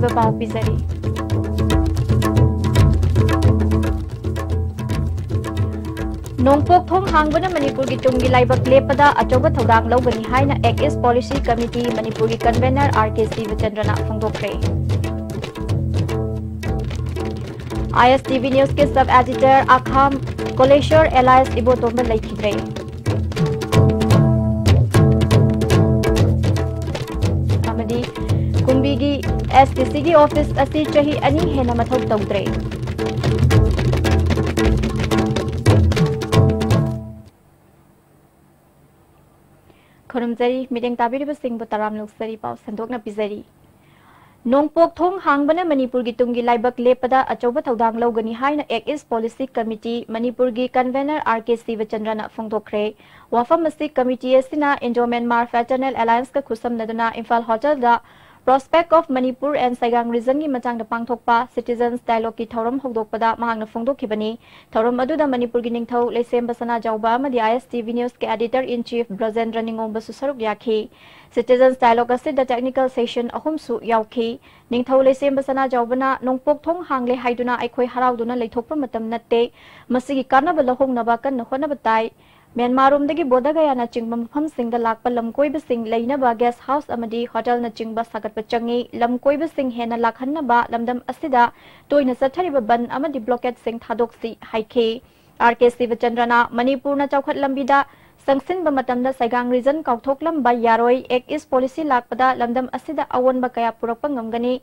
ꯑꯀꯣꯏꯕ ꯄꯥꯎ ꯄꯤꯖꯔꯤ नोंपोक थोंग हांगबना मणिपुर की तुंगी लाइबक लेपदा अचौबा थौदांग लौगनी हाइना act east policy committee Manipur की कन्वेनर आर.के. शिवचंद्रना फोंदोखरे ISTV न्यूज के sub editor Akham Koleshwar alias Ibotomba लेखिद्रे अमदी कुंबी की STC की ऑफिस असी चही अनि हेना मथौ तौद्रे खरुमजरी मिडेंग ताबिरिबसिंगबु तराम लुक्सरी पाव संदोकना पिजरी नोंपोक थोंग हांगबना मणिपुर की तुंगी लाइबक लेपदा अचौबा थौदांग लौगनी हाइना act east policy committee Manipur की कन्वेनर आर.के. शिवचंद्रना फोंदोखरे वाफम मसी कमिटी एसिना इंडो म्यांमार फ्रेटर्नल अलायंस का खुसमनदुना इम्फाल होटल दा Prospect of Manipur and Saigang region की मचांग पांगथोकपा Citizens Dialogue की थौरम होगदोकपदा महांगना फोंदोखिबनी थौरम अदुदा मणिपुर की निंगथौ लेसेम बसना जाउबा अमदी ISTV न्यूज के editor in chief Brajendra Ningomba सुसरुक याखी Citizens Dialogue असिदा टेक्निकल सेशन अहुमसु याउखी निंगथौ लेसेम बसना जाउबना नोंपोक थोंग हांगले हाइदुना अखोय हराउदुना लेथोकपा मतम नत्ते मसिगी कानबा लहोंगनबा कन्न होनबा ताई म्यांमारोमदगी बोधगयाना चिंगबा मफमसिंगदा लाकपा लमकोइबसिंग लैनबा गेस्ट हाउस अमदी होटल न चिंगबा सागतपा चंगी लमकोइबसिंग हेना लाखन्नबा लमदम असिदा तोइना सथरिबा बन अमदी ब्लॉकेट सिंग थादोक्सी हाइखे आर.के. शिवचंद्रना मणिपुर न चौखट लंबीदा संगसिनबा मतमदा सैगांग रीजन काउथोकलंबा यारोय एक्ट ईस्ट पॉलिसी लाकपदा लमदम असिदा अवोनबा कया पुरकपा ngमगनी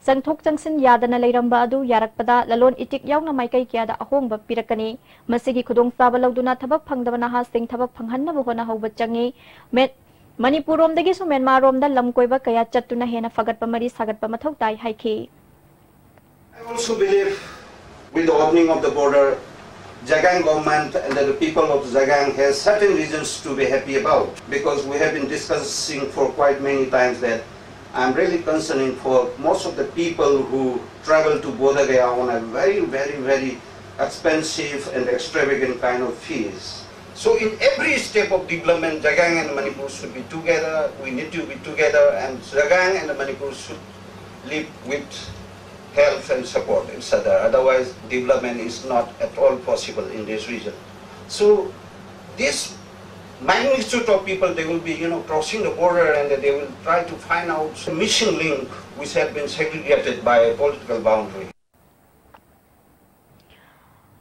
संगथोक चंगसिन यादना लेरंबा अदु यारकपदा ललोन इटिक यावना माइकई कियादा अहोंगबा पिरकनी मसिगी खुदोंगसाबा लौदुना थबक फंगदबा नहासिंग थबक फंगहन्नबा होना हौबा चंगी मणिपुरोमदगी सु म्यांमारोमदा लमकोइबा कया चत्तुना हेना फगतपा मरी सागतपा मथौ ताई हाइखी I also believe with the opening of the border, Jagang government and the people of Jagang has certain reasons to be happy about, because we have been discussing for quite many times that I'm really concerned for most of the people who travel to Bodh Gaya on a very expensive and extravagant kind of fees. So in every step of development, Jagang and Manipur should be together. We need to be together, and Jagang and Manipur should live with help and support each other. Otherwise, development is not at all possible in this region. So this magnitude of people, they will be, crossing the border, and they will try to find out the missing link which have been segregated by a political boundary.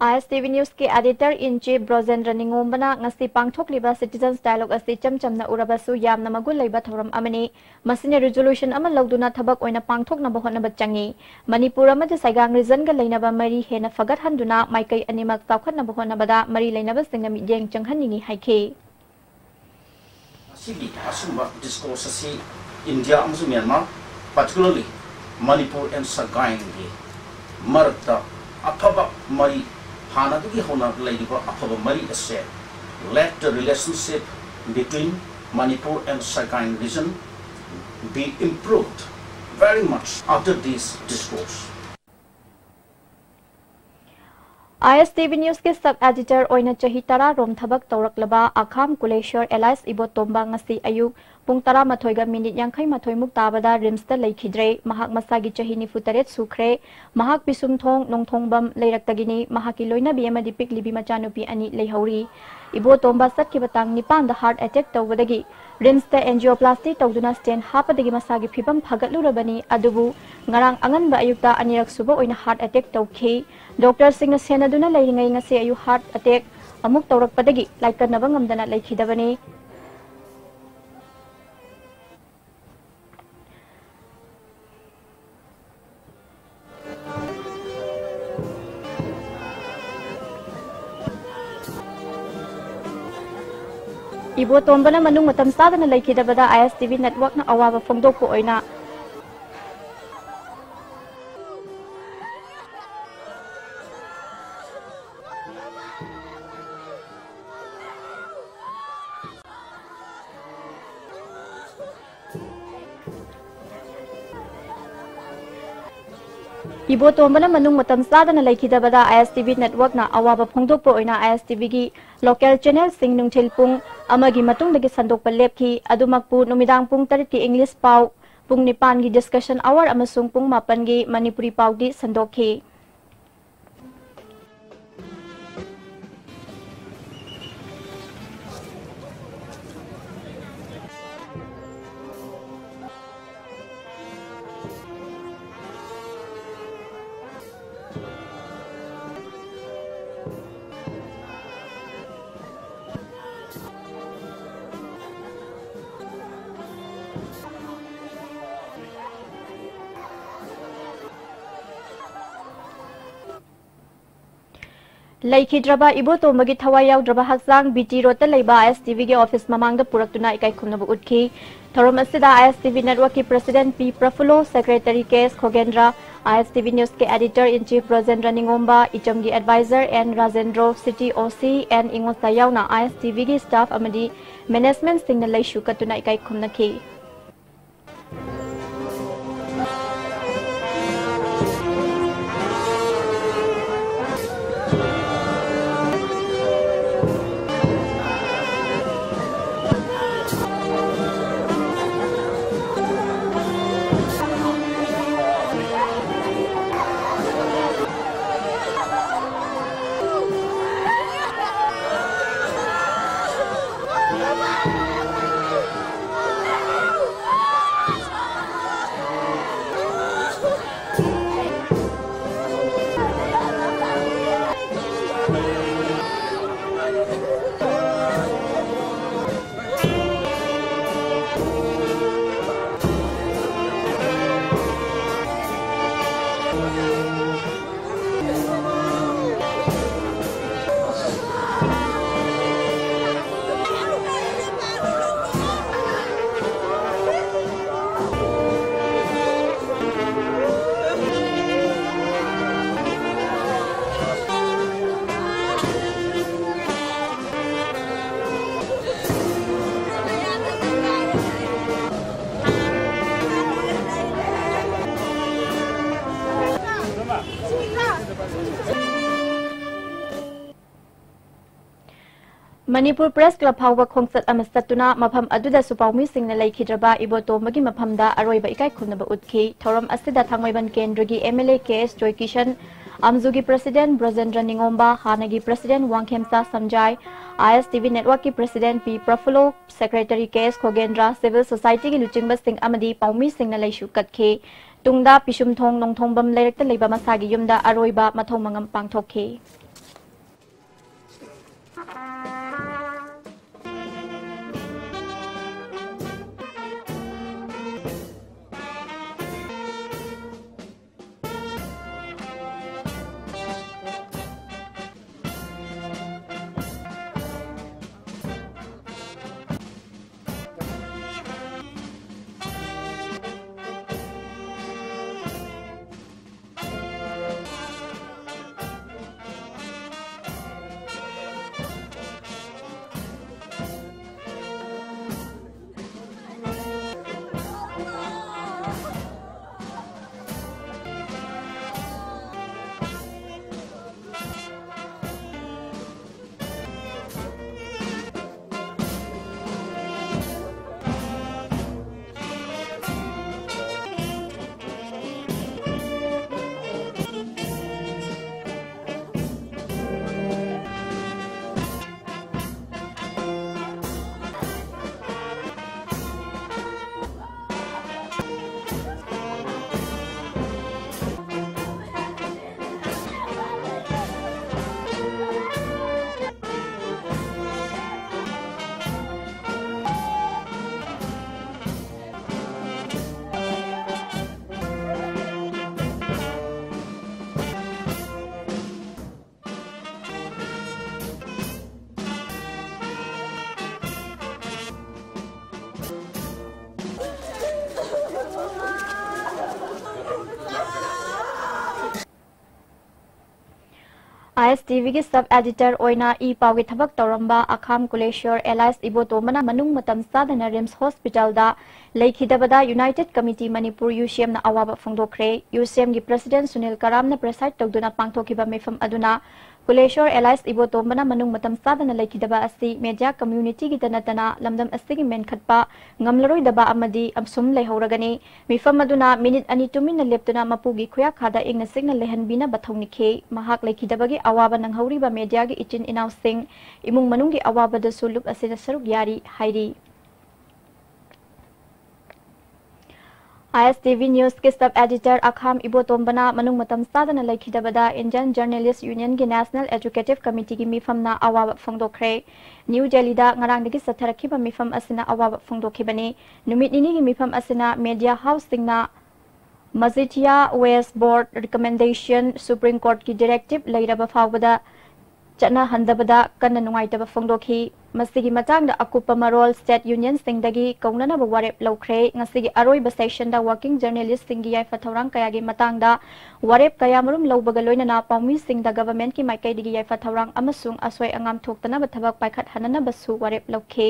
ISTV news के editor in chief ब्रजेंद्र निंगोंबना ngasi pangthokliba Citizens Dialogue asi chamchamna urabasu yamna magul leiba thoram amani masine resolution ama lawduna thabak oina pangthokna bahona bachangi Manipur amadi Saigang region ga leinaba mari hena fagat handuna maikai animak tawkhatna bahona bada mari leinaba singna midyeng changhanini haike Sigi asumba discourse asi India amsu Myanmar particularly Manipur and Saigang gi marakta aphaba mari Hanadagi Hona Ladiba Apaba Mari said, let the relationship between Manipur and Saigang region be improved very much after this discourse. ISTV news के sub editor ओइना चही तरा रोम थबक तौरकलबा आखाम Kuleshwar alias इबोतोंबा ngasi ayuk पुंग तरा मथोइगा minute यांखै मथोइ मुक ताबदा RIMS ता लेखिद्रे महाक मसागी चही 94 सुख्रे महाक पिसुमथोंग नोंथोंबम लेरक्तगिनी महाकी लोइना बी एमदी पिक लिबी मचानुपी अनि लेहौरी इबोतोंबा सतखिबा तांग निपान दा हार्ट अटैक तौबदगी रिम्स ता एंजियोप्लास्टी तौदुना स्टेन हापदगी मसागी फिबम फगतलुरबनी अदुबु ngarang anganba ayukta anirak suba oina heart attack tawkhi doctor singna senaduna leiringai ngase ayu heart attack amuk tawrakpadagi laikanaba ngamdana leikhidabani Ibo tombana manung matam sadana leikhidabada ISTV network na awaba phongdokpo oina Ibo tombana manung matam sadana leikhidabada ISTV network na awaba phongdokpo oina ISTV gi local channel sing nungthil pung amagi matungdagi sandokpa lepki adumakpu numidang pung 30 English pau Pung nipan gi discussion hour amasung pung mapan gi Manipuri paudi sandokhi. Laikhidraba ibo tomagi thawai yaudraba haksang BT Road ta leiba ISTV ge office mamangda puraktuna ikai khumnabu utki thorom asida ISTV network ki president P Prafulo secretary KS Khogendra ISTV news ke editor in chief Rajendra Ningomba ichamgi advisor and Rajendro city OC and ingota yauna ISTV ge staff amadi management singna laishu katuna ikai khumnaki. Manipur Press Club hauba khongsat amasatuna mafam aduda supawmi singna laikhidraba iboto magi mafamda aroiba ikai khunaba utki thorom asida thangmaiban kendragi MLA KS Joy Kishan Amzugi President Rajendra Ningomba Hanagi President Wangkhemsa Samjai ISTV Network ki President P Prafulo Secretary KS Khogendra Civil Society ki luchingba sing amadi pawmi singna laishu katke tungda pisumthong nongthongbam leirakta leiba masagi yumda aroiba mathong mangam pangthokhe. ISTV ki sub editor oina e pawi thabak toramba akham kuleshwar Elias iboto mana manung matam sadana Rims Hospital da leikhidabada United Committee Manipur UCM na awaba phongdokre UCM gi President Sunil Karam na preside togduna pangthokiba mefam aduna Kuleshwar Elias Ibotombana manung matam sadana laikidaba asi media community gi tanatana lamdam asigi menkhatpa ngamlaroi daba amadi amsum leihoragani mifam aduna minute ani tumina leptuna mapugi khoya khada ingna signa lehanbina bathongnikhe mahak laikidabagi awaba nanghauriba media gi ichin inaw sing imung manunggi awaba da sulup asina saruk yari hairi ISTV News के sub editor अखाम इबोतोंबना मनुंग मतम सादना लाइखिदबदा Indian journalist union की national educative committee की मिफमना अवाब फोंदोखरे new Delhi दा ngarangdagi satharakiba mifam asina awab phongdokhibani numit nini gi mifam asina media house singna Mazitia West Board recommendation Supreme Court की directive leiraba fawbada chana handabada kanna nungaitaba phongdokhi masigi matangda akupa marol state union singdagi kaunana ba warep lokre ngasigi aroiba section da working journalist singi yai fathaurang kaya gi matangda warep kaya marum lobaga loina na pawmi singda government ki maikai digi yai fathaurang amasung asoi angam thoktana ba thabak paikhat hanana basu warep lokhe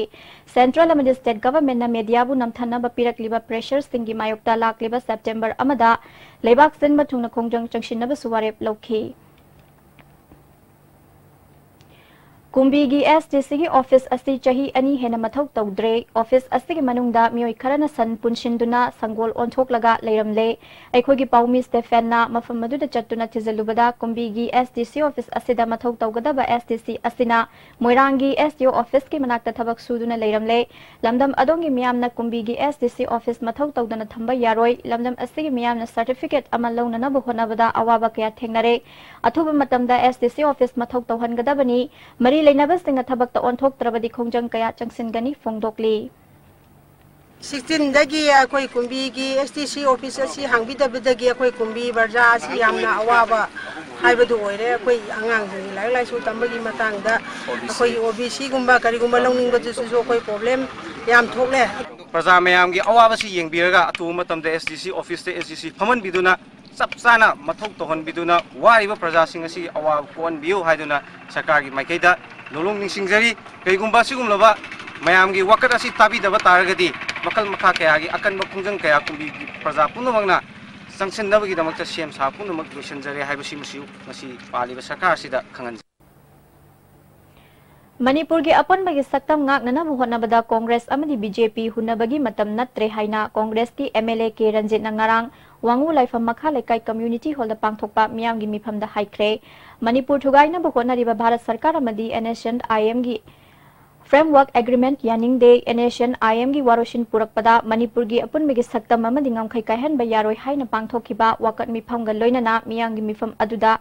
central amadi state government na media bu namthana ba pirakliba pressure singi mayokta lakliba September amada lebak sin mathungna khongjang changshinna basu warep lokhe Kumbigi SDC की office अस्ति चाही अनि हेना मथौ तौद्रे office अस्ति के मनुंगदा मियोय खरना सन पुनशिंदुना संगोल ओंथोक लगा लेरमले अखोगी पाउमी स्टेफेना मफम मदुदा चट्टुना थिजलुबदा कुंबीगी SDC office अस्सिदा मथौ तौगदबा SDC असिना मोइरांगी SDO office के मनाक्ता थबक सुदुना लेरमले लमदम अदोंगी मियामना कुंबीगी SDC office मथौ तौदना थंबा यारोय लमदम अस्सिगी मियामना certificate अमा लौनना बहोनाबदा अवाबा कया थेंगनरे अथुबा मतमदा SDC ऑफिस मथौ तौहनगदबनी मरी लेनबा सिंगा थबक ओंथोक तरबदी खोंजंग कया चंगसिनगनी फोंदोकली 16 दगी अखोई कुंबी की STC ऑफिस असि हांगबिदबदगी अखोई कुंबी बरजा असि यामना अवाबा हाइबदु ओइरे अखोई आंगांग जंगी लाइक लाइसु तंबगी मतांगदा अखोई OBC गुंबा करिगुंबा लौनिंगबदुसु अखोई प्रॉब्लम याम थोकले प्रजा मयामगी अवाबसी येंगबिरगा अतु मतमदे STC ऑफिस ते STC फमन बिदुना सबसाना मथौ तोहनबिदुना वारिबा प्रजासिंग असि अवाब कोनबियु हाइदुना सरकारगी माइकैदा लोलोंग निसिंगजरी कइगुंबा सिगुमलबा मयामगी वकत असि ताबिदबा तारगदी मकल मखा कयागी अकनबा खुंजंग कया कुंबी प्रजा पुनमंगना संगसनदबगी दमकता सेम सा पुनमक लोइसनजरे हाइबसि मसिउ मसि पालिबा सरकार सिदा खंगन मणिपुर की अपनबगी सक्तम ngaknana bu hotnabada Congress amadi BJP hunabagi matam natre haina Congress ki MLA ke Ranjit nangarang wangu laifam makha lekai community hall da pangthokpa miyamgi mifam da haikre Manipur thugaina bu hotnariba Bharat Sarkar amadi NASIAN IM gi framework agreement yaning de NASIAN IM gi waroshin purakpada Manipur gi apunbagi saktam amadi ngamkhai kaihan ba yaroi haina pangthokhiba wakat mifam ga loinana miyamgi mifam aduda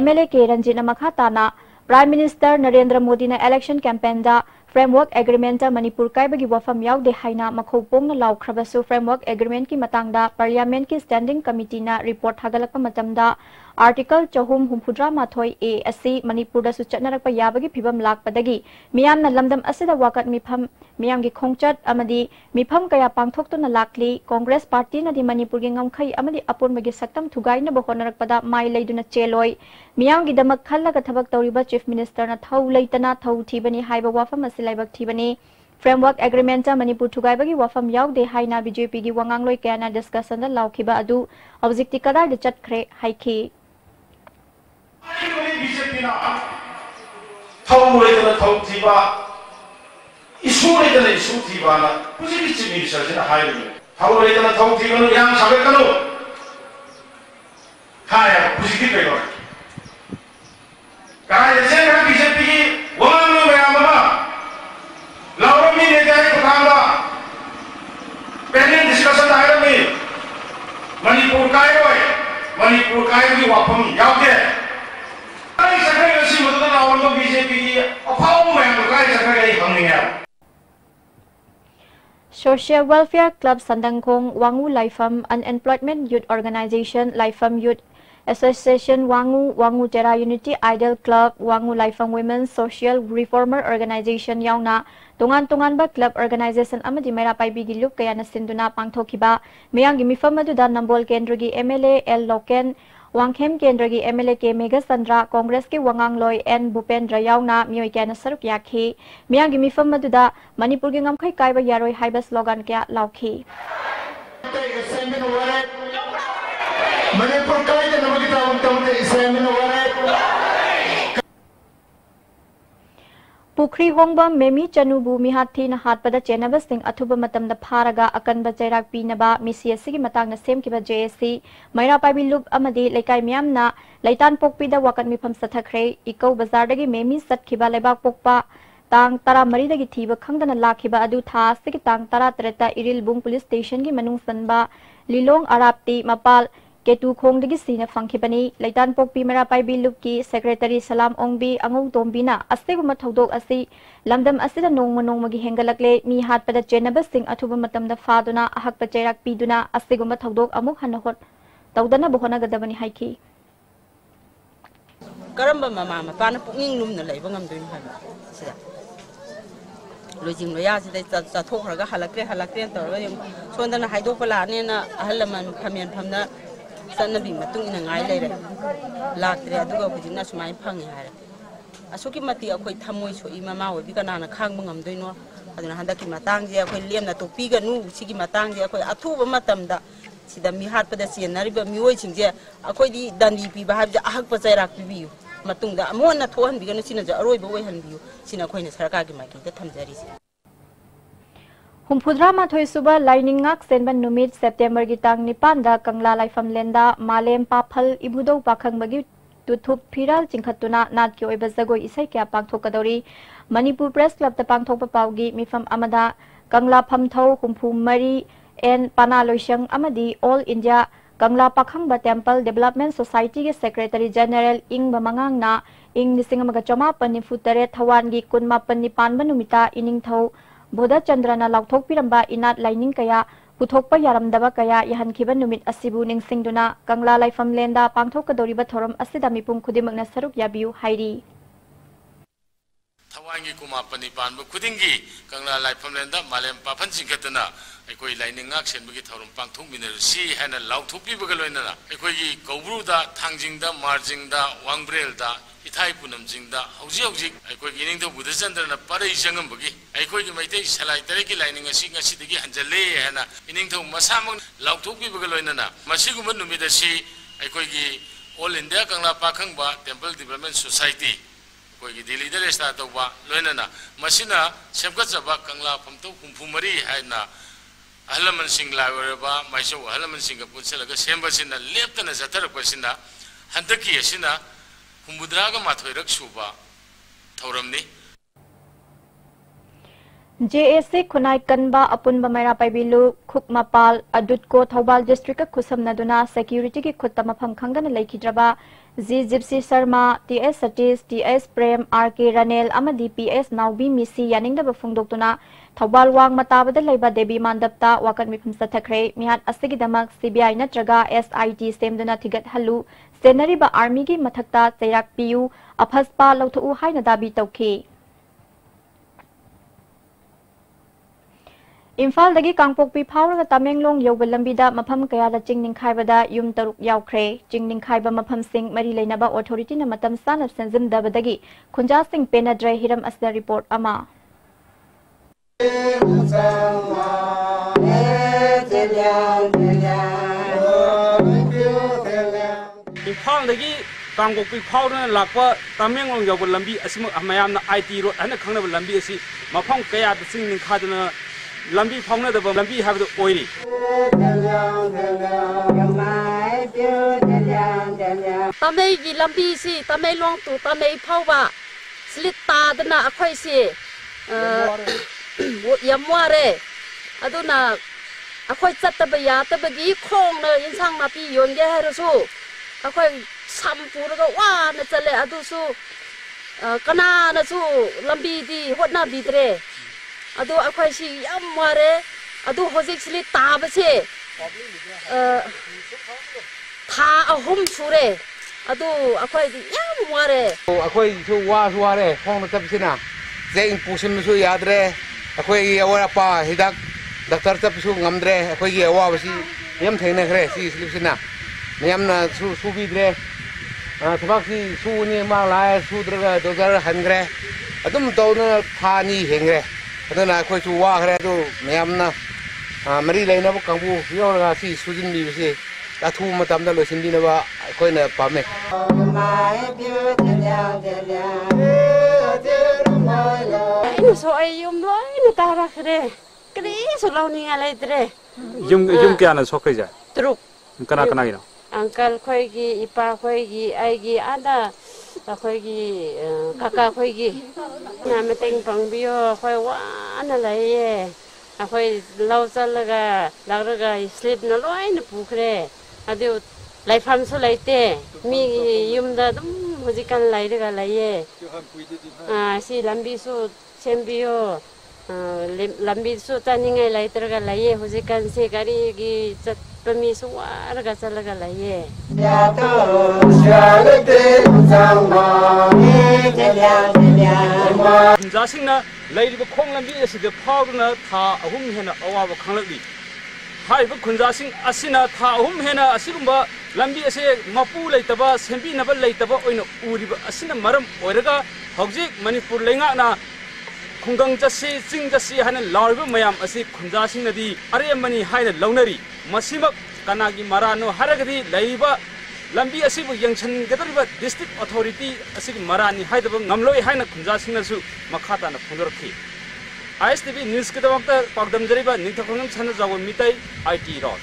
MLA ke Ranjit makha tana Prime Minister Narendra Modi na election campaign da framework agreement da Manipur kaibagi wafam yaude haina makhopong na laukhrabasu framework agreement ki matangda parliament ki standing committee na report hagalakpa matamda article chahum humphudra mathoi a asi Manipur da su chatnarakpa yabagi phibam lakpadagi miyam na lamdam asida wakat mifam miyam gi khongchat amadi mifam kaya pangthoktuna lakli Congress party na di Manipur gi ngamkhai amadi apunbagi saktam thugai na bohonarakpada mai leiduna cheloi miyam gi damak khallaga thabak tawriba chief minister na thau leitana thau thibani haiba wafam asilaibak thibani framework agreement ta Manipur thugaibagi wafam yaude haina BJP gi wangangloi kaya na discussion da laukhiba adu objective kadar de chatkhre haiki BJP na thau leitana thau thiba issue leitana issue thiba na puji chief minister jina hairu thau leitana thau thiba no yang sabe kanu haya puji ki pego kaya jese ka BJP ki wanganglo mayama Laurami negara kutangga pending discussion akhir ni Manipur kaya di wafam yauke. Kali sekarang nasi betul lawan BJP apa yang kali sekarang ini hangnya. Social Welfare Club Sandangkong Wangu Laifam Unemployment Youth Organization Laifam Youth Association Wangu Tera Unity Idol Club Wangu Laifam Women Social Reformer Organization yauna tungan ba club organization amadi mera paibi gi lup kaya na sinduna pangthokiba meyang gi mifam aduda Nambol Kendra gi MLA L Loken Wangkhem Kendra gi MLA ke Mega Sandra Congress ke Wangangloi N Bhupendra yauna mioi kya na saruk yakhi meyang gi mifam aduda Manipur gi ngamkhai kaiba yaroi haiba slogan kya laukhi पुखरी होंगबा मेमी चनुबु मिहाथी न हाटपदा चेनबसिंग अथुब मतमदा फारगा अकनबा चैराक पीनबा मिसियसिगी मतंगना सेमकिबा जेएसी मैरा पाइबी लुप अमदी लेकाई म्यामना लैतान पोकपीदा वाकन मिफम सथखरे इको बाजारदगी मेमी सतखिबा लेबाक पोकपा तांग तरा मरीदगी थीबा खंगदना लाखिबा अदु था सिगी तांग तरा तरता इरिलबुंग पुलिस स्टेशन की मनुंग सनबा लिलोंग अराप्ती मपाल केतु खोंगदगी सीना फंखिबनी लैतान पोकपी मेरा पाइबी लुप की सेक्रेटरी सलाम ओंगबी अंगौ तोंबीना अस्तेगुम थौदोक असि लमदम असिदा नोंगमगी हेंगलकले मी हाटपदा चेनबसिंग अथुब मतमदा फादुना अहकपा चैराक पीदुना अस्तेगुम थौदोक अमुक हन्न होट तौदना बोहनगदबनी हाइकी करम्बा ममा मपाना पुनिंग लुमना लैबा ngamdoin हाबा सिदा लोजिंग लोया सिदा चाथोखरगा हलक्रे तौरगा यम सोंदना हाइदोकपा लानेना अहलमन फमेन फमना सनबी मतुंग इन ngai लेरे लाक्त्रे अदुगा हुजिना सुमाइ फंगे हारे असुकी मति अखोइ थमोइ सोइ ममा ओबि कनाना खांगबा ngamdoino aduna handaki matangje अखोइ लेमना तोपीगनु सिगी matangje अखोइ अथुबा मतमदा सिदा मी हाटपदा सियनरिबा मिओइ सिंगजे अखोइदि दंडी पीबा हाबजे अहकपा चैराक पीबियु मतुंगदा अमोना थोहनबिगनु सिनाजे अरोइबा ओइहनबियु सिना अखोइना सरकारगी माइकैदा थमजरिसि हुमफुद्रा माथोइ सुबा लाइनिंगाक सेनबन नुमित सेप्टेम्बर की तांग निपानदा कंगला लाइफम लेंदा मालेम पाफल इबुदौ पाखंगबगी तुथुप फिराल चिंखतुना नाट की ओइबा जगोइ इसै क्या पांगथोकदौरी मणिपुर प्रेस क्लब ता पांगथोकपा पाउगी मिफम अमदा कंगला फमथौ हुमफु मरी एन पाना लोइशंग अमदी all India Kangla Pakhangba temple development society के सेक्रेटरी जनरल इंग बमंगांगना इंग निसिंगमगा चमापन निफुतरे थवानगी कुनमापन निपानबा नुमिता इनिंगथौ बोधा चंद्रना लाउथोक पिरंबा इनात लाइनिंग कया पुथोकपा यारमदबा कया यहनखिबा नुमित असिबु निंगसिंगदुना कंगला लाइफम लेंदा पांगथोकदौरिबा थोरम असिदा मिपुम खुदिमकना सरुक याबियु हाइरी थवांगी कुमापनि पानबु खुदिंगी कंगला लाइफम लेंदा मालेम पाफन चिंखतना अखोई लाइनिंगाक सेनबगी थौरम पांगथोकमिनरुसी हैना लाउथोकपिबगा लोइनना अखोई कौब्रुदा थांजिंगदा मार्जिंगदा वांगब्रेलदा इथाई पुनमजिंगदा हौजी हौजी अखोई इनिंगदो बुधचंद्रना परई जंगमबगी अखोई मैतै सलाई तरेगी लाइनिंग असि ngasiदगी हंजले हैना इनिंगदो मसामग लाउथोकपिबगा लोइनना मसिगुम नुमिदसी अखोई all India Kangla Pakhangba temple development society अखोई दिल्ली दे स्टार्ट तौबा लोइनना मसिना सेमगतजबा कंगला फमतौ हुमफुमरी हैना अहलमन सिंह लावरबा माइसो अहलमन सिंह पुनसलगा सेमबसिना लेप्तना जथरपसिना हंदकी असिना हुमुद्रागा माथोइरक सुबा थौरमनी JSC खुनाई कनबा अपुनबा मैरा पाइबिलु खुकमापाल अदुतको थौबाल डिस्ट्रिक्ट खुसमनदुना सिक्योरिटी की खुत्ता मफम खंगन लेखिद्रबा G Gypsy Sharma TS Satish TS Prem RK Ranel अमदी PS नाउबी मिसी यानिंगदबा फुंगदोक्तुना थौबाल वांग मताबदा लेबा देबी मानदबता वाकन मिफम सथखरे मिहात असिगिदमक CBI नत्रगा SIT सेमदुना थिगत हल्लु सेनरीबा आर्मी की मथक्ता चैराक पियु अफसपा लौथु हाइना दाबी तौखी इम्फाल दगी कांगपोकपी फावरगा तमेंगलोंग यौबा लंबीदा मफम कयादा चिंग निंखाइबदा युम तरुक यावख्रे चिंग निंखाइबा मफम सिंग मरी लेनबा ऑथोरिटी न मतम साना सेंजिमदबदगी खुंजा सिंग पेनद्रे हिरम असदा रिपोर्ट अमा इम्फाल दगी कांगपोकपी फावरना लाकपा तमेंगलोंग यौबा लंबी असिम मयामना IT रोड हना खंगनबा लंबी असि मफम कयादा चिंग निंखादना लंबी फाउनदबा लंबी हाबदो ओइरी तमें की लंबी सी तमें लोंग तू तमें फाउबा स्लिट तादना अखोई सी यमवारे अदुना अखोई चत्तबा यातबगी खोंग न इंसांग नापी योनगे हारसु अखोई सामपुरगा वाना चले अदुसु कनानसु लंबी दी होटना बिद्रे अदो अखोई सी यमवारे अदो होजिक स्लिट ताबसे था अहुम सुरे अदो अखोई यमवारे अखोई सु वारे खोंग तबसिना जेंग पुसिमसु यादरे अखोई अवरापा हिदाक डॉक्टर तबसु ngamdre अखोई अवाबसी यम थेनखरे सी स्लिपसिना मयमना सुबीद्रे थबाकसी सुनी मालाय सुद्रगा डॉक्टर हनग्रे अदुम तौना थानी हेंग्रे अदुना अखोई सु वाखरे अदु मयमना मरी लेना कांगबु योरगा सी सुजिनबीबसी अथु मतमदा लोसिनबिनबा अखोइना पामे so ay yum loy na tara kre kre so law ni alai tre yum kya na sok ja truk kana kana ina uncle khoi gi ipa khoi gi ai gi ada khoi gi kaka khoi gi na me teng pang bio khoi wa na lai ye khoi law chal ga sleep na loi na pu kre adu lai pham so lai te mi yum da dum hojikan lai ga lai ye si lambi su sembiyo lambi su taningai lai ga lai ye hojikan se gari gi chat pami su war ga chal ga lai ye ya to shalate sangma ni jelya jasing na lai ri khong lambi ase de phau na tha ahum hena awa ba khanglak hai ba khunjasing asina tha ahum hena asigumba lambi ase mapu leitaba sembi naba leitaba oina uriba asina maram oiraga hojik manipur lenga na khunggang jasi ching jasi hana larba mayam asi khunjasing nadi are mani haina launari masimak kanagi marano haragadi leiba lambi asibu yangchan gadariba district authority asigi marani haidaba ngamloi haina khunjasing nasu makhata na phundorki ISTV News ke dalam ter pagdam jariba ningta khongam chana jawa mitai IT rod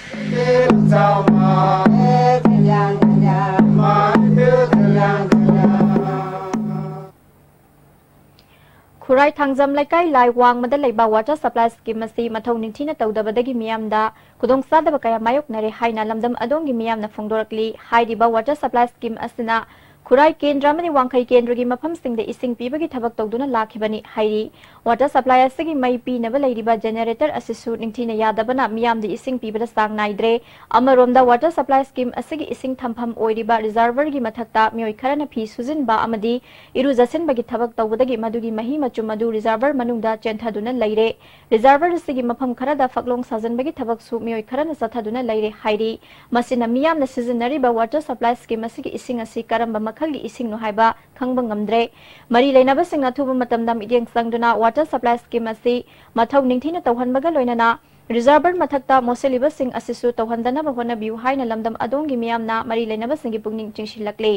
Kurai thangjam laikai lai wang madal leiba water supply scheme asi mathau ningthina tawdabadagi miyamda kudong sadaba kaya mayok nare haina lamdam adongi miyamna phongdorakli haidiba water supply scheme asina Kurai Kendra mani wangkai Kendra gi mafam singde ising pibagi thabak tawduna lakhibani hairi water supply asigi mai pi naba leidiba generator asisu ningthina yadabana miyamdi ising pibada sang naidre amaromda water supply scheme asigi ising thampham oiriba reservoir gi mathakta mioi kharana phi sujinba amadi iru jasin bagi thabak tawdagi madugi mahi machu madu reservoir manungda chenthaduna leire reservoir asigi mafam kharada faklong sajan bagi thabak su mioi kharana sathaduna leire hairi masina miyamna seasonary ba water supply scheme asigi ising asi karamba makhagi ising no haiba khangba ngamdre mari leinaba singna thuba matamda midiang sangduna water supply scheme asi mathau ningthina tawhanbaga loinana reservoir mathakta moseliba sing asisu tawhandana ba hona biu haina lamdam adongi miyamna mari leinaba singi pungning chingshilakle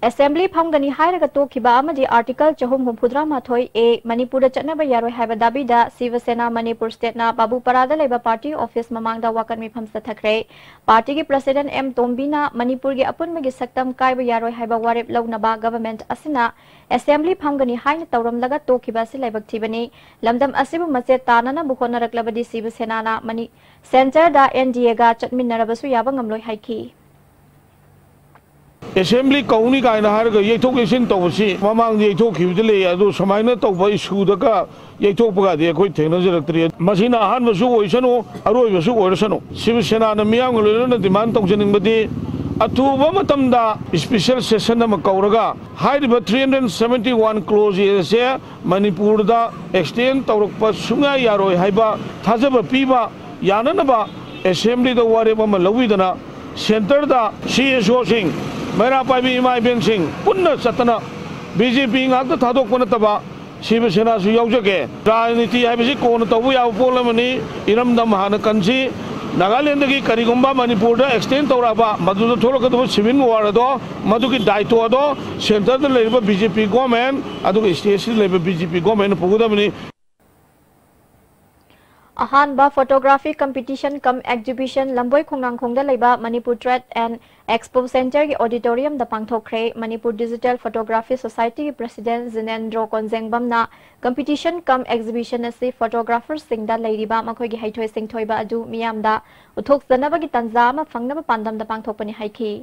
Assembly Phamgani Hairaga Tokiba Amadi Article Chahum Humpudra Mathoi A Manipur Chatnaba Yaroi Haiba Dabida Siva Sena Manipur State na Babu Parada Leba Party Office Mamangda Wakan Mifam Sathakre Party ki President M Tombina Manipur gi Apun Magi Saktam Kaiba Yaroi Haiba Warip Launaba Government Asina Assembly Phamgani Haina Tauram Laga Tokiba Silebak Thibani Lamdam Asibu Machet Tanana Bukhona Raklabadi Siva Sena na Mani Center da NDA ga Chatminarabasu Yabang Amloi Haiki Assembly kauni kaina harga yaitok isin tawsi mamang yaitok khibdele adu samaina tawba issue daga yaitok paga de khoi thengna jaratri masina han basu oisanu aroi basu oirasanu sibsena na miyang lolona demand tawjaning badi atuba matamda special session ma kauraga haiba 371 clause se manipur da extend tawrokpa sunga yaroi haiba thajaba piba yananaba assembly da ware ma lawidana center da CSO sing Meira Paibi इमाई बेन सिंह पुन्ना सतना BJP ngakta thadokpana taba Siva Sena su yaujake rajniti haibisi kona tabu yaw polamani iramdam hana kansi Nagaland gi karigumba Manipur da extend tawraba maduda tholakadu civil war do madugi daito do center da leba BJP government adu state leba BJP government pugudamani Ahanba photography competition cum exhibition Lamboi Khongnang Khongda Leiba Manipur Trade and Expo Center ki auditorium da pangthokre Manipur Digital Photography Society ki President Zinendro Konzengbam na competition cum exhibition asi photographers sing da leiriba makhoi gi haithoi sing thoiba adu miyam da uthok zanaba gi tanza ma fangnaba pandam da pangthokpani haiki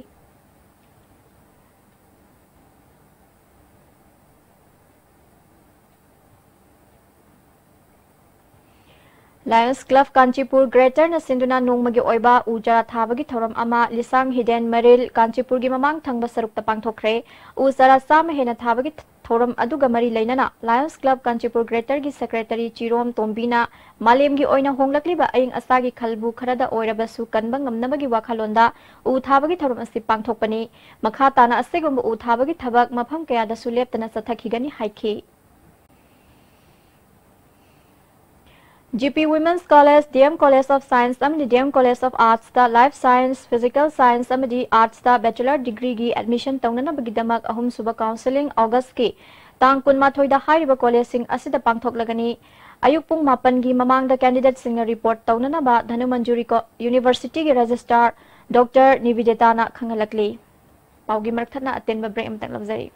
Lions Club Kanchipur Greater na sinduna nungmagi oiba ujara thabagi thoram ama lisang hidden maril Kanchipur gi mamang thangba sarukta pangthokre ujara sama hena thabagi thoram aduga mari leinana Lions Club Kanchipur Greater gi Secretary Chirom Tombina malem gi oina honglakliba aing asagi khalbu kharada oirabasu kanba ngamnabagi wakhalonda u thabagi thoram asi pangthokpani makha tana asegumba u thabagi thabak mafam kaya da suleptana sathakigani haiki GP Women's College, DM College of Science, DM College of Arts, Life Science, Physical Science, Arts, Bachelor Degree admission Taunana Bagidamak Ahum Suba Counseling, August Ki, Tang Kunmathoida High College Sing Asida Pangtok Lagani, Ayupung Mapangi Mamang the candidate singer report Taunana Ba, Dhanumanjuri University Registrar, Dr. Nividetana Kangalakli. Paugi Martana attend the break Lavzari.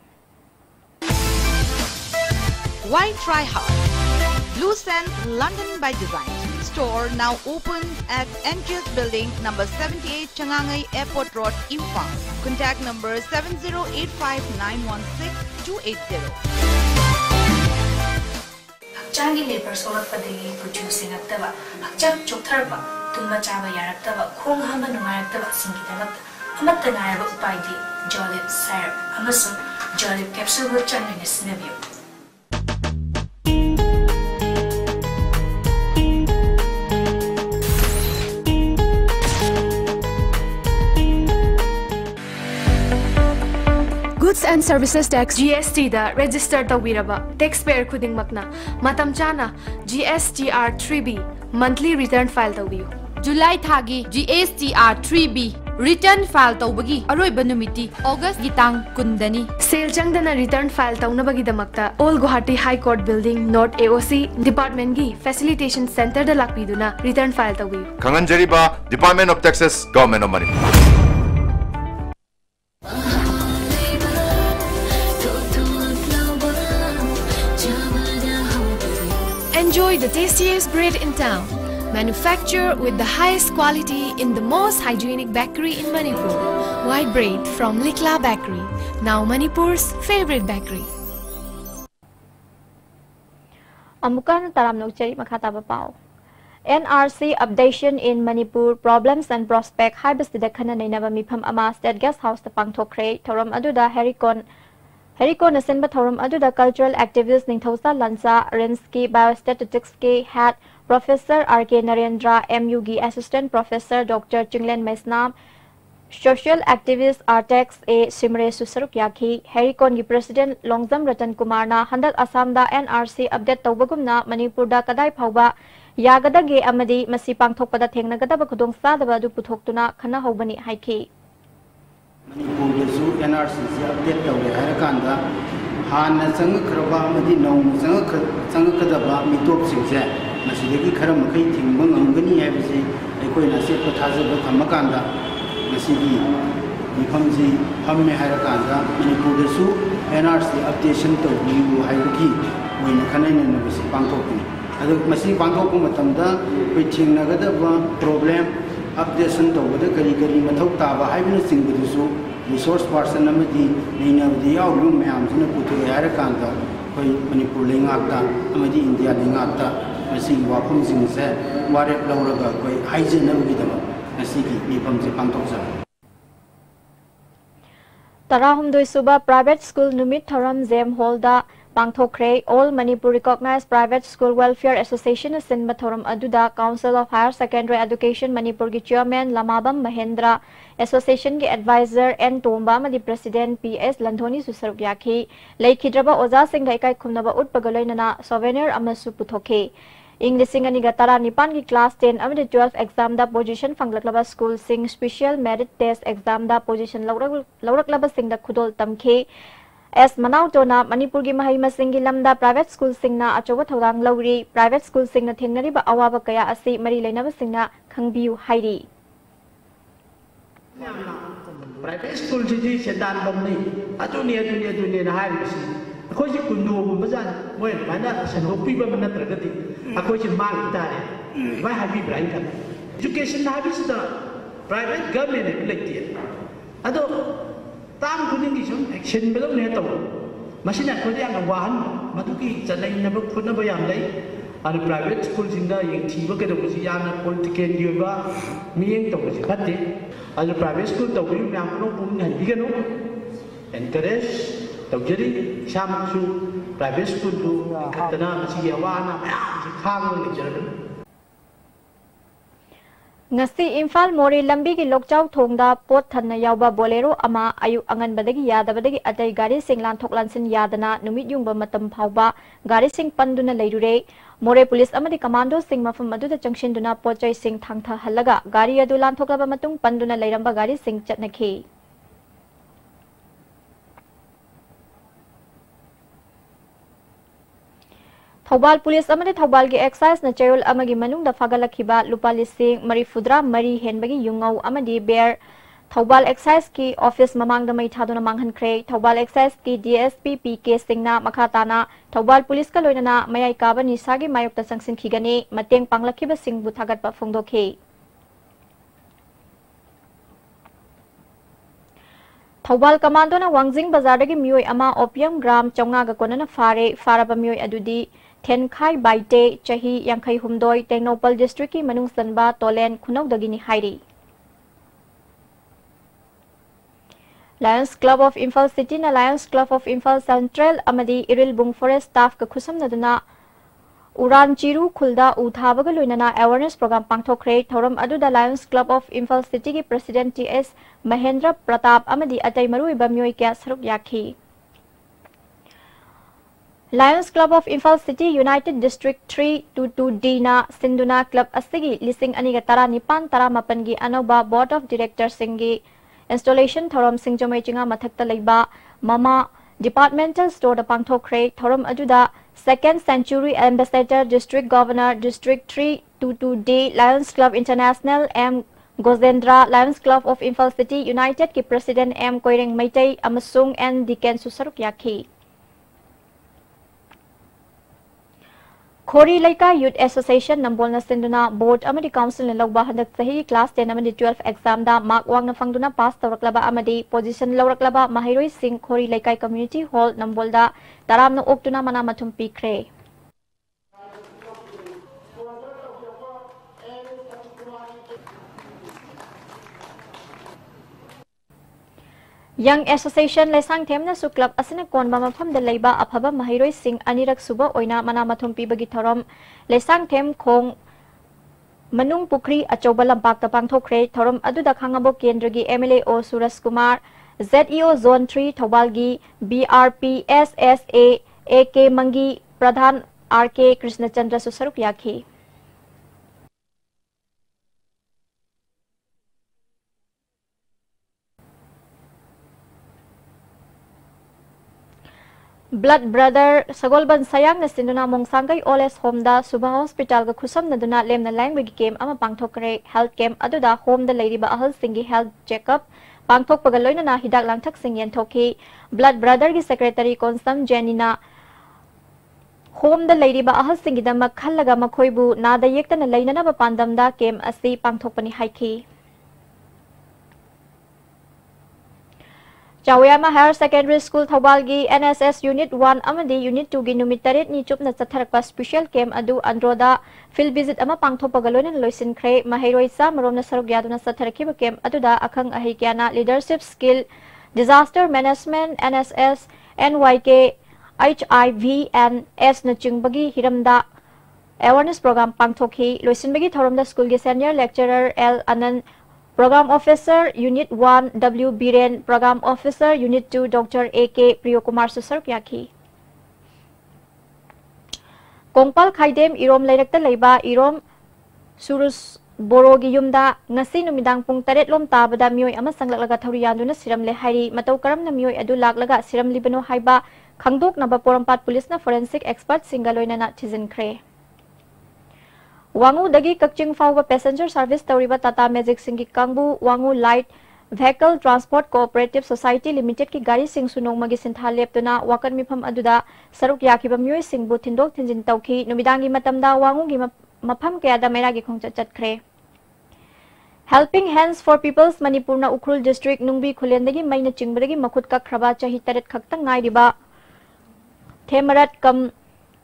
Why try hard? Lucent London by Design store now open at NGS Building number 78 Changangai Airport Road, Impang. Contact number 7085916280. Hakchangi labor solar padagi producing aktaba hakchang choktarba tumba chaba yaraktaba khong hama nungayaktaba singidaba amatta ngaraba upaidi jolip syrup amasun jolip capsule wo changne sinabiyo. Goods and Services Tax GST da register tawiraba taxpayer khuding makna matam chana GSTR 3B monthly return file tawiyu. July thagi GSTR 3B return file tawbagi aroiba numiti August gitang kundani. Sale changdana return file tawnabagi damakta Old Guwahati High Court Building North AOC Department gi Facilitation Center da lakpiduna return file tawiyu. Kanganjariba Department of Taxes Government of Manipur. Enjoy the tastiest bread in town, manufactured with the highest quality in the most hygienic bakery in Manipur. White bread from Likla Bakery, now Manipur's favorite bakery. Amukan taram nokchari makata bapao. NRC updation in Manipur problems and prospect haibasida khana nainaba mifam ama state guest house ta pangthokre thoram aduda Hariko Nasenba Thorum Aduda cultural activist Ningthosa Lansa Rensky Biostatistics K had Professor R.K. Narendra MUG Assistant Professor Dr. Chinglen Mesnam Social activist Artex A. Simre Susaruk Yaki Harikon gi President Longzam Ratan Kumarna Handak Assamda NRC update Tawbagumna Manipurda Kadai Phauba Yagadage Amadi Masi Pangthokpada Thengnagadaba Khudong Sadaba Du Puthoktuna Khana Hobani Haiki. Manipur NRC update tawle harakanda hana changkraba amadi nong changkadaba mitop singse masidagi khara makai thingba ngamgani haibse aikoi na se pathajaba thamakanda masigi difamji hamme harakanda Manipur NRC updation tawbiu haibki oina khanaina nabisi pangthokni adu masi pangthokku matamda koi thingnagadaba problem updation tawbada kari mathau taba haibna singbudusu resource person amadi nainabdi yaulu mayam sina puthu harakanda koi Manipur lengakta amadi India lengakta masi wafum singse ware lawraga koi haijena bidama masigi mifamse pangthoksa Tarahumdoi Suba Private School Numit Thoram Zem Holda Pangthokre All Manipur Recognized Private School Welfare Association Sinba Thoram Aduda Council of Higher Secondary Education Manipur gi Chairman Lamabam Mahendra Association gi Advisor N Tomba Madi President PS Landhoni Susaruk Yaki Laikhidraba Oza Singha Ikai Khumnaba Utpagaloinana Souvenir Amasu Puthoke English Aniga Tara Nipan gi Class 10 amid 12 exam da position Fanglaklaba School Sing Special Merit Test exam da position Lauraklaba Sing da Khudol Tamke As Manau Tona, Manipur gi Mahai Masingi Lamda Private School Singna Achowa Thodang Lauri Private School Singna Thengnariba Awaba Kaya Asi Mari Lainaba Singna Khangbiu Hairi Private School Jiji Sedan Bomni Atuni na Haibisi Akoji Kundu Bazan When Mana San Hopiba Manatragati Akoji Mark Why have you Branka? Education Habis the private government elected Ado Tam Kudin action below Neto. Machina Kodian one, Matuki, Zanay never put never young lay, and private schools in the Tiboka was young political Yuba, me and Tosi Patti, and the private school the William Pum and Bigano, encourage Togeri, Shamu, private school to Katana, Siawana, Chicago, ngasi Imphal Mori lambi ki lokchau thongda pot thanna yawba bolero ama ayu anganbadagi yadabadagi atai gari sing lan thoklansin yadana numit yungba matam phawba gari sing panduna leirure More police amadi commando sing mafam aduda changshinduna pochai sing thangtha halaga gari adu lan thoklaba matung panduna leiramba gari sing chatnakhi Thobal police amadi Thobal gi excise na chayol amagi manung da fagalakhiba lupa lising marifudra mari henbagi yungau amadi bear Thobal excise ki office mamang da mai thaduna manghan kre Thobal excise ki DSP PK singna makhatana Thobal police ka loinana mayai kaba nisagi mayok ta sangsin khigani mateng panglakhiba singbu thagatpa phongdokhe Thobal commando na Wangjing bazar dagi mioi ama opium gram chonga ga konana faraba mioi adudi Tenkai Baite Chahi Yankai Humdoi Tengnopal District ki Manung Sanba Tolen Khunau dagini hairi Lions Club of Imphal City na Lions Club of Imphal Central amadi Iril Bung Forest staff ka khusam naduna Uran Chiru Khulda Uthabaga loinana awareness program pangthokre thoram aduda Lions Club of Imphal City ki President TS Mahendra Pratap amadi atai marui bamyoi kya saruk yakhi Lions Club of Imphal City United District 322D na Sinduna Club asigi lising aniga tara nipan tara mapangi anoba Board of Directors singi installation thoram singjomai chinga mathakta leiba mama departmental store da pangthokre thoram ajuda Second Century Ambassador District Governor District 322D Lions Club International M Gozendra Lions Club of Imphal City United ki President M Koireng Maitai amasung N Diken susaruk yakhi Khori Laika Youth Association Nambolna Sinduna Board Amadi Council in Logba Handak Sahi Class 10 Amadi 12 exam da mark wang na fangduna pass tawraklaba amadi position lawraklaba Mahiroi Singh Khori Laika Community Hall Nambolda taram na oktuna mana mathum pikre Young Association Lesang Themna Su Club Asina Konba Mafam de Leiba Aphaba Mahiroi Singh Anirak Suba Oina Mana Mathum Pibagi Thoram Lesang Them Khong Manung Pukri Achoba Lampak ta Pangthokre Thoram Aduda Khangabo Kendragi MLA O Suras Kumar ZEO Zone 3 Thobalgi BRP SSA AK Mangi Pradhan RK Krishna Chandra Susaruk Yakhi Blood Brother Sagolban Sayang na Sinduna Mongsangay Oles Home da Subha Hospital ga khusam na duna lem na language game ama pangthokre health camp aduda home da lady ba ahal singi health checkup pangthok pagaloy na hidak langthak singyan thoki Blood Brother gi secretary Constam Janina home da lady ba ahal singi da makhallaga makhoibu na da yekta na leina na ba pandam da camp asi pangthok pani haiki Chawayama Higher Secondary School Thobalgi NSS Unit 1 amadi Unit 2 gi numit taret ni chupna chatharakpa special camp adu androda field visit ama pangthopagaloina loisin khre mahiroi sa maromna saruk yaduna chatharakhiba camp aduda akhang ahikyana leadership skill disaster management NSS NYK HIV and S na chingbagi hiramda awareness program pangthokhi loisinbagi thoromda school gi senior lecturer L Anand Program Officer Unit 1 W Biren Program Officer Unit 2 Dr. AK Priyokumar Susaruk Yakhi Kongpal Khaidem Irom Lairakta Leiba Irom Surus Borogi Yumda Ngasi Numidang Pung Taret Lom Tabada Mioi ama Sanglaklaga Thauriyanduna Siram Le Hairi Matau Karam na Mioi adu laklaga Siram Libano Haiba Khangdok Naba Porampat Police na Forensic Expert Singaloina na Tizin Kre Wangu dagi kakching fawba passenger service tawriba Tata Magic Singi Kangbu Wangu Light Vehicle Transport Cooperative Society Limited ki gari sing sunong magi sintha leptuna wakan mifam aduda saruk yakiba mioi singbu thindok thinjin tawki numidangi matamda Wangu gi mafam kayada mera gi khongcha chatkhre Helping Hands for People's Manipurna Ukhrul District Nungbi Khulendagi maina chingbadagi makhut ka khraba chahi taret khaktang ngairiba Themarat kam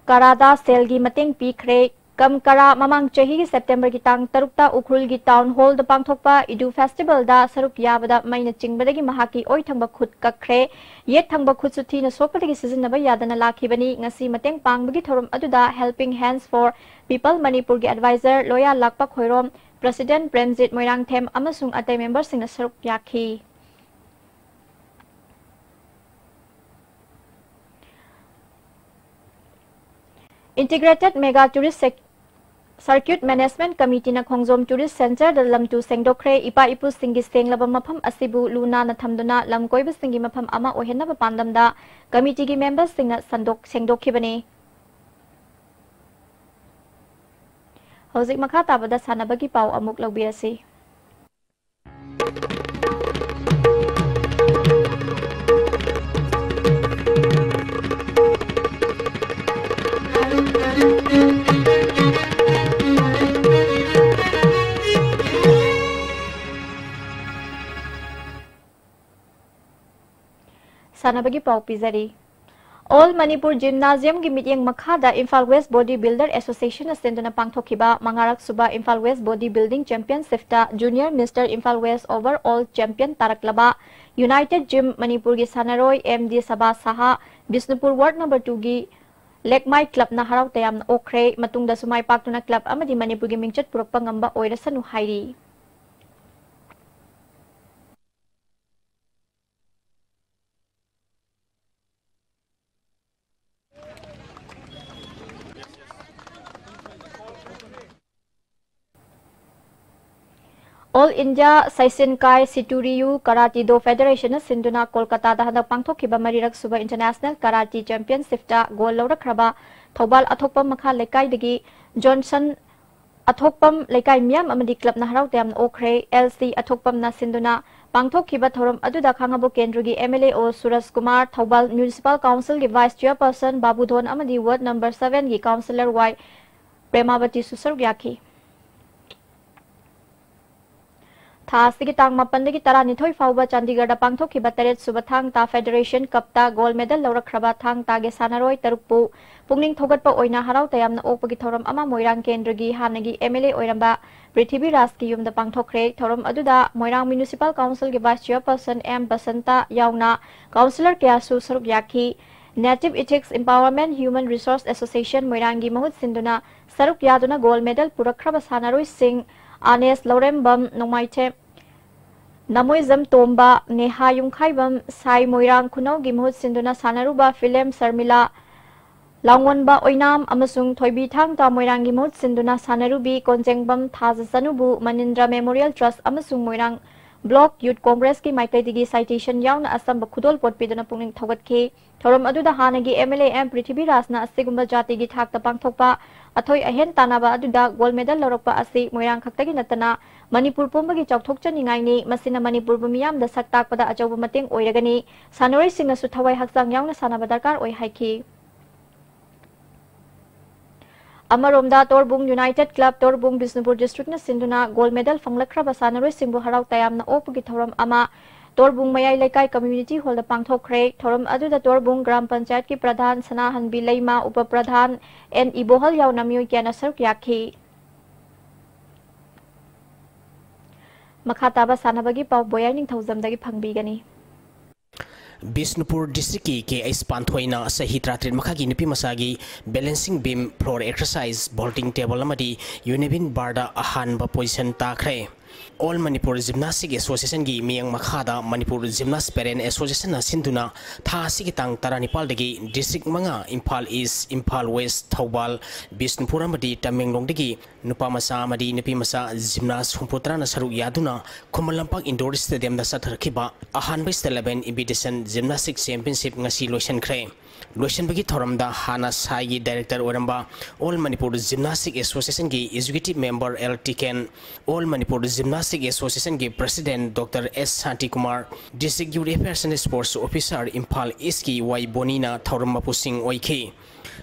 Karada Selgi mateng pikre Kamkara mamang chahi September ki tang tarukta ukrul ki town hall da pangthokpa Idu festival da saruk yabada maina chingbadagi mahaki oi thangba khut kakre yet thangba khut suthi na sopadagi sizinaba yadana lakhibani ngasi mateng pangbagi thorum aduda helping hands for people Manipur ki advisor loya lakpa khoirom President Premjit Moirang Them amasung atai members sing na saruk yakhi. Integrated Mega Tourist Circuit Management Committee na Khongjom Tourist Center da lamtu sengdokre ipa ipu singi senglaba mafam asibu luna na thamduna lamkoiba singi mafam ama ohenna ba pandamda committee gi members singna sengdokhibani. Hojik makha tabada sanabagi pau amuk laubirasi. Sanabagi pau pizari. All Manipur Gymnasium gi mityeng makhada Imphal West Bodybuilder Association asenduna pangthokiba mangarak suba Imphal West Bodybuilding Championship ta Junior Mr Imphal West Overall Champion taraklaba United Gym Manipur gi sanaroi MD Sabha Saha Bisnupur Ward number 2 gi Lekmai Club na haraw tayam na okre matungda sumai paktuna club amadi Manipur gi mingchat purakpa ngamba oirasanu hairi. All India Saisinkai Situriyu Karate Do Federation Sinduna Kolkata da handak pangthokiba marirak suba International Karate Championship ta goal lawrakraba Thobal athokpam makha lekai dagi Johnson athokpam lekai miam amadi club na haraw tam okre LC athokpam na sinduna pangthokiba thorom aduda khangabo kendrugi MLA o Suraj Kumar Thobal Municipal Council gi Vice Chairperson Babudhon amadi Ward number 7 gi Councillor Y Premavati Susargyaki. Thasigi tang mapandagi tarani thoi fauba Chandigarh da pangthokiba taret subathang ta Federation Cup ta gold medal lawrakraba thang ta ge sanaroi tarukpu pungning thogatpa oina haraw tayamna okpagi thoram ama Moirang Kendragi hanagi MLA oiramba Prithibi Raj ki yumda pangthokre thoram aduda Moirang Municipal Council ge Vice Chairperson M Basanta yauna Councillor Kyasu Saruk Yakhi Native Ethics Empowerment Human Resource Association Moirangi mahut sinduna Saruk yaduna gold medal purakraba sanaroi sing Anes Lorembam Nomaiche Namoizam Tomba Neha Yungkhaibam Sai Moirang Kunau gi mahut sinduna sanaruba film Sarmila Langwonba Oinam amasung Thoibi Thang ta Moirang gi mahut sinduna sanarubi Konjengbam Thajasanubu Manindra Memorial Trust amasung Moirang Block Youth Congress ki maikai digi citation yauna asamba khudol potpiduna pungning thogatki thoram aduda hanagi MLA M Prithibi Rajna asigumba jati gi thakta pangthokpa athoi ahen tanaba aduda gold medal lorokpa asi Moirang khaktagi natana Manipur pumbagi chawthokchaningai ni masina Manipur bumiyam da saktakpada achauba mateng oiragani sanori singna su thawai hakchang yauna sanaba darkar oi haiki. Amaromda Torbung United Club Torbung Bisnupur District na sinduna gold medal fanglakraba sanaroi singbu haraw tayamna opagi thoram ama Torbung Mayai Laikai Community Hall da pangthokre thoram aduda Torbung Gram Panchayat ki Pradhan Sanahan Bilaima Upa Pradhan N Ibohal yauna miyoy kyana saruk yakhi. Makhataba sanabagi pau boyai ning thauzamdagi phangbigani. Bisnupur District ki ais panthoina sahi tratrin makhagi nipi masagi balancing beam floor exercise bolting table amadi unibin barda ahanba position takre. All Manipur Gymnastic Association gi miyang makhada Manipur Gymnast Parent Association na sinduna tha sigi tang taranipal dagi district manga Imphal East, Imphal West, Thobal, Bisnupur amadi Tamenglong dagi nupa masa amadi nipi masa gymnast humputra na saru yaduna Khumalampang Indoor Stadium da satharkiba ahanba 11 invitation gymnastic championship ngasi loisan khre. Loisan bagi thoramda hana sai director oramba All Manipur Gymnastic Association gi executive member L Tiken, All Manipur Gymnastic Association gi president Dr S Santi Kumar, district youth affairs and sports officer Imphal East ki Y Bonina thoramba pusing oike.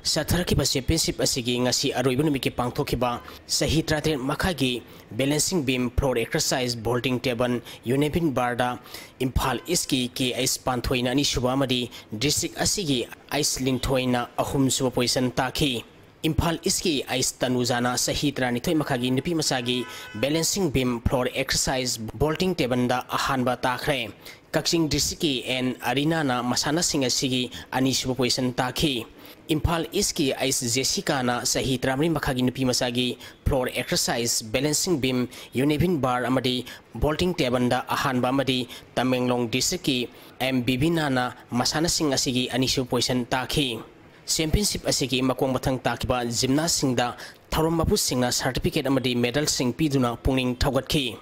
Satharkiba championship asigi ngasi aroibu numiki pangthokiba sahi traten makhagi balancing beam floor exercise bolting table unibin barda Imphal East ki ais panthoina ni suba amadi district asigi ais lingthoina ahum suba position takhi. Imphal Iski Ais Tanuzana Sahi Tranithoi Makagi Nupi Masagi Balancing Beam Floor Exercise Bolting Tebanda Ahanba Takre Kaksing Distriki and Arena na Masana Singa Sigi Anishu Poison Taki Imphal Iski Ais Jessica na Sahi Tramri Makagi Nupi Masagi Floor Exercise Balancing Beam Univin Bar Amadi Bolting Tebanda Ahanba Amadi Tamenglong Distriki and Bibina na Masana Singa Sigi Anishu Poison Taki Championship asigi makong mathang takiba gymnast singda tharom mapu singna certificate amadi medal sing piduna pungning thaugatki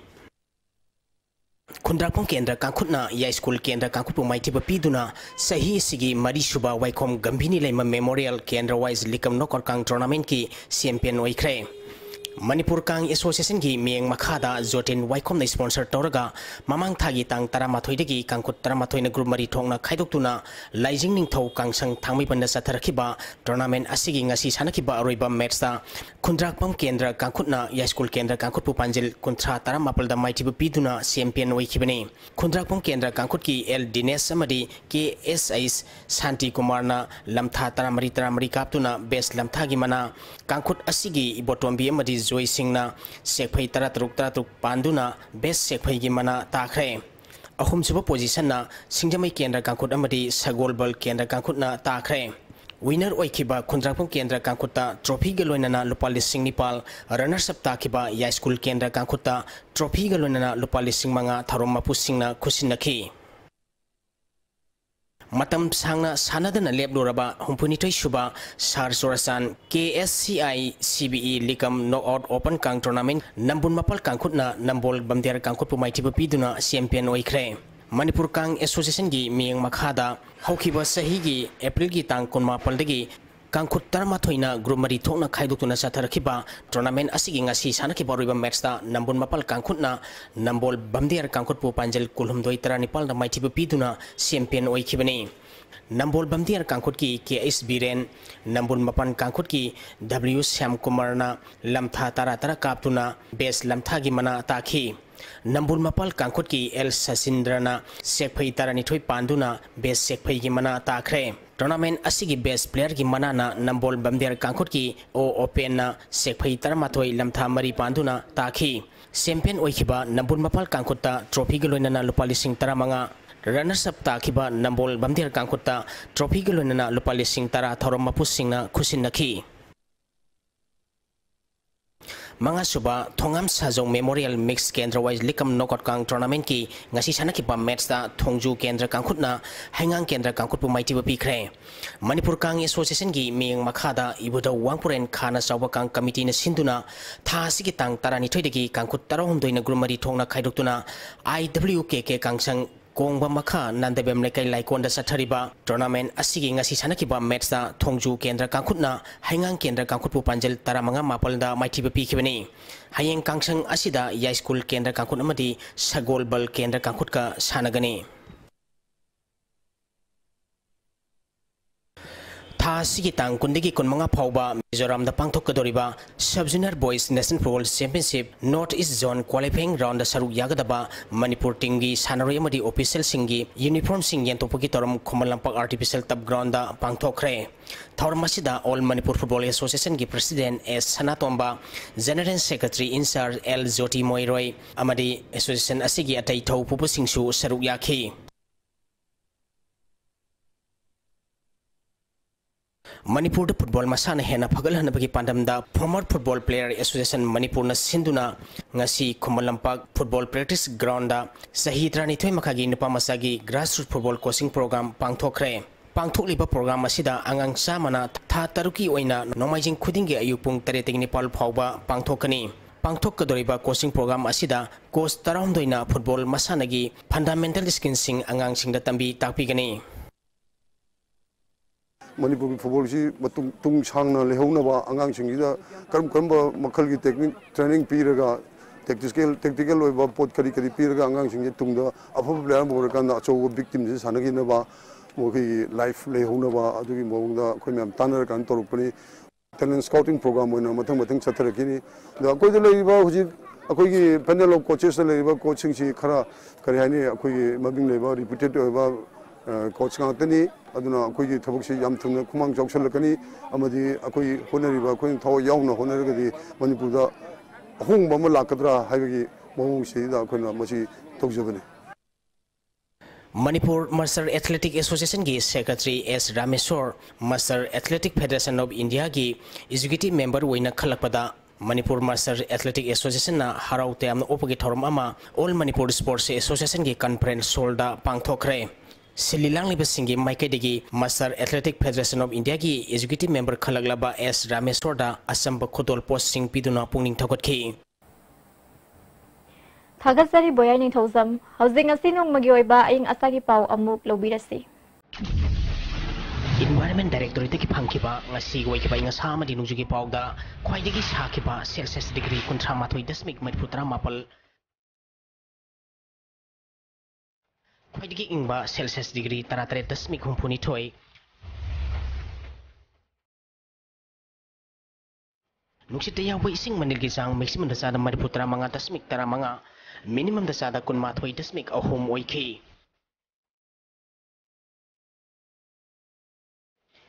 Khundrakpam Kendra Kankutna Ya School Kendra Kankupu Maitiba Piduna Sahi Sigi Marishuba Waikom Gambini Lema Memorial Kendra Wise Likam Nokor Kang Tournament ki champion oikre Manipur Kang Association ki Mieng Makhada Zotin Waikom na sponsor Toraga Mamang Thagi Tang Taramathoi degi Kangkut Taramathoi na group mari thongna khaidoktuna Laijing Ningthau Kangsang Thangmi Banda Satharakiba tournament asigi ngasi sanakiba aroiba match ta Khundrakpam Kendra Kangkutna Ya School Kendra Kangkut Pupanjil Kuntra Taramapal da Maitiba Piduna champion oikibani Khundrakpam Kendra Kangkut ki L Dinesh amadi KSIS Santi Kumarna Lamtha Taramari Kaptuna best Lamtha gi mana Kangkut asigi Ibotombi amadi Joy Singna Sekpai Taratruk Panduna best Sekpai gi mana takre Ahum suba position na Singjamai Kendra Kangkut amadi Sagolbal Kendra Kangkut na takre Winner oikiba Khundrakpam Kendra Kangkuta trophy galoinana lupa lising nipal runners up takiba Ya School Kendra Kangkuta trophy galoinana lupa lising manga tharom mapusingna khusinaki Matam sangna sanadana lebluraba humpunitoi shuba Sar Sorasan KSCI CBE Likam Knockout Open Kang Tournament Nambun Mapal Kangkutna Nambol Bamder Kangkut Pumaitiba Piduna champion oikre Manipur Kang Association gi Mieng Makhada Haukiba Sahi gi April gi Tang Kunmapal degi Kangkut Taramatoina group mari thokna khaidukuna satharakiba tournament asigi ngasi sanakiba roiba match ta Nambun Mapal Kangkutna Nambol Bamder Kangkut Pupanjal Kulhumdoi Taranipal na Maitiba Piduna champion oikibani Nambol Bamder Kangkut ki KS Biren Nambun Mapan Kangkut ki W Syam Kumarna Lamtha Tara Kaptuna best Lamtha gi mana takhi Nambul Mapal Kangkut ki El Sasindrana Sekpai Taranithoi Panduna best Sekpai gi mana takre tournament asigi best player gi manana Nambol Bamder Kangkut ki O Open na Sekpai Taramathoi Lamtha Mari Panduna takhi champion oikiba Nambul Mapal Kangkutta trophy galoinana lupa lising taramanga runners up takiba Nambol Bamder Kangkutta trophy galoinana lupa lising tara thorom mapusingna khusinaki Mga suba Thongam Sajong Memorial Mix Kendra Wise Likam Knockout Kang Tournament ki ngasi sanakiba match ta Thongju Kendra Kangkutna Hangang Kendra Kangkut Pumaitiba pikre Manipur Kang Association gi Mieng Makhada Ibuda Wangpuren Khana Sawa Kang Committee na sinduna tha sigi tang tarani thoidegi Kangkut tarahumdoi na grumari thongna khaidoktuna IWKK Kangsang Kongba Makha Nandabem Lekai Laikonda Sathariba tournament asigi ngasi sanakiba match ta Thongju Kendra Kangkutna Hangang Kendra Kangkut Pupanjal Taramanga Mapalda Maitiba pikibani Hayeng Kangsang asida Ya School Kendra Kangkut amadi Sagolbal Kendra Kangkut ka sanagani Tha sigi tang kundigi kunmanga phauba Mizoram da pangthokadoriba Sub Junior Boys National Football Championship North East Zone qualifying round da saruk yagadaba Manipur team gi sanaroi amadi official singi uniform sing yentopagi toram Khomalampak artificial turf ground da pangthokre Thormasida All Manipur Football Association gi President S Sanatomba General Secretary in charge L Joti Moiroi amadi association asigi atai thau pupu singsu saruk yakhi Manipur football masana hena phagal hanabagi pandamda former football player association Manipur na sinduna ngasi Khomalampak football practice ground da sahi tranithoi makhagi nupa masagi grassroots football coaching program pangthokre pangthokliba program asida angang samana tha taruki oina nomaijing khudingi ayupung 3-9 phauba pangthokani pangthokadoriba coaching program asida coach taramdoina football masanagi fundamental skills sing angang singda tambi takpigani Manipur football si tung sangna lehona ba angang singida karam ba makhal gi technique training piraga tactical oi ba pot kari piraga angang singje tungda afa player bo kan da cho victim si sanagi na ba mo ki life lehona ba adu gi mongda khoi mem tanar kan torupani talent scouting program oina mathang chatharakini da koi de lei ba huji akoi gi panel of coaches lei ba coaching si khara kari hani akoi gi mabing lei ba reputed oi ba coach ngakani aduna akoi gi thabak si yam thungna khumang chawsalakani amadi akoi honariba akoi thaw yauna honaragadi manipur da hung bama lakadra haibagi mawung si da akona masi tawjabani Manipur Master Athletic Association ki Secretary S. Rameswar, Master Athletic Federation of India ki Executive Member waina khalakpada Manipur Master Athletic Association na harau te amna opagi thorum ama All Manipur Sports Association ki conference solda pangthokre Sililang libasingi maikadigi Master Athletic Federation of India ki Executive Member khalaglaba S. Rameswar da asamba khotol post sing piduna pungning thokotki Thagasari boyai ning thosam housing asinong magyoiba aing asagi pau amuk lobirasi Environment Directorate ki phangkiba ngasi goikiba inga sama dinungjugi pauda khwaidagi sakiba Celsius degree 38.8 khwaidagi ingba Celsius degree 33.8 Nuksita yawa ising manilgi sang maximum dasada mariputra mga tasmik tara mga minimum dasada kun mathoy dasmik ahom oiki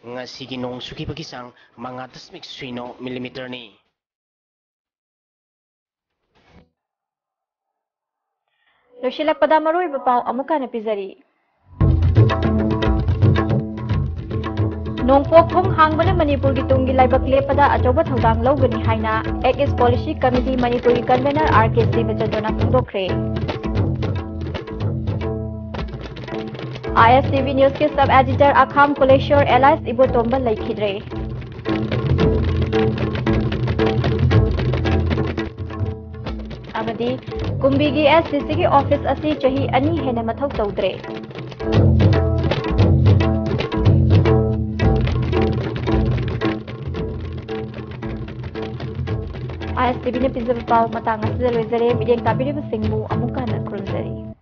nga sige nong suki pagisang mga dasmik suino millimeter ni Loshila pada maroi bapau amuka na pizari Nongpok thong hangbana Manipur gi tunggi laibak lepada ajoba thodang logani haina ACS Policy Committee Manipuri Convener RK Bajadona phongdokre ISTV News के sub editor अखाम Kuleshwar alias इबो तोंबल लैखिद्रे अमदी कुंबीगी SCC की office असि चही अनि हेने मथौ तौद्रे ISTV ने पिजब पाव मतंग असले लोइजरे बिदेंग ताबिरे बसिंगबु अमुका न खुलजरी